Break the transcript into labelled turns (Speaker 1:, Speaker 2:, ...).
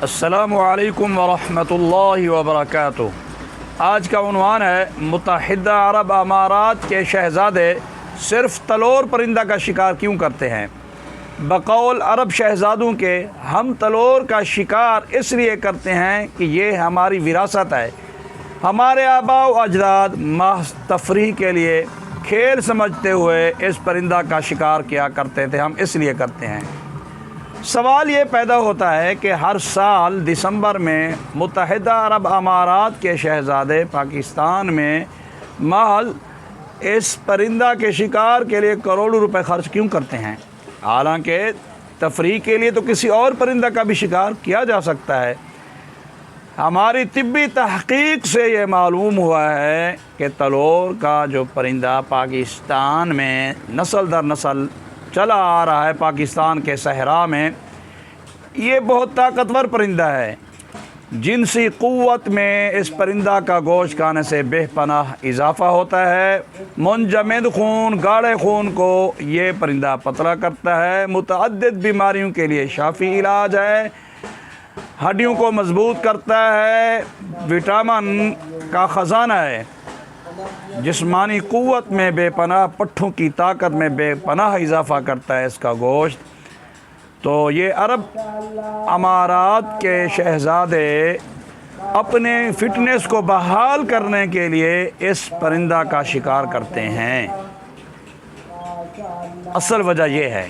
Speaker 1: السلام علیکم ورحمۃ اللہ وبرکاتہ۔ آج کا عنوان ہے متحدہ عرب امارات کے شہزادے صرف تلور پرندہ کا شکار کیوں کرتے ہیں؟ بقول عرب شہزادوں کے ہم تلور کا شکار اس لیے کرتے ہیں کہ یہ ہماری وراثت ہے۔ ہمارے آباء و اجداد محض تفریح کے لیے کھیل سمجھتے ہوئے اس پرندہ کا شکار کیا کرتے تھے، ہم اس لیے کرتے ہیں۔ سوال یہ پیدا ہوتا ہے کہ ہر سال دسمبر میں متحدہ عرب امارات کے شہزادے پاکستان میں محض اس پرندہ کے شکار کے لیے کروڑوں روپے خرچ کیوں کرتے ہیں، حالانکہ تفریح کے لیے تو کسی اور پرندہ کا بھی شکار کیا جا سکتا ہے۔ ہماری طبی تحقیق سے یہ معلوم ہوا ہے کہ تلور کا جو پرندہ پاکستان میں نسل در نسل چلا آ رہا ہے، پاکستان کے صحرا میں، یہ بہت طاقتور پرندہ ہے۔ جنسی قوت میں اس پرندہ کا گوشت کھانے سے بے پناہ اضافہ ہوتا ہے۔ منجمد خون، گاڑھے خون کو یہ پرندہ پتلا کرتا ہے۔ متعدد بیماریوں کے لیے شافی علاج ہے۔ ہڈیوں کو مضبوط کرتا ہے۔ وٹامن کا خزانہ ہے۔ جسمانی قوت میں بے پناہ، پٹھوں کی طاقت میں بے پناہ اضافہ کرتا ہے اس کا گوشت۔ تو یہ عرب امارات کے شہزادے اپنے فٹنس کو بحال کرنے کے لیے اس پرندہ کا شکار کرتے ہیں۔ اصل وجہ یہ ہے۔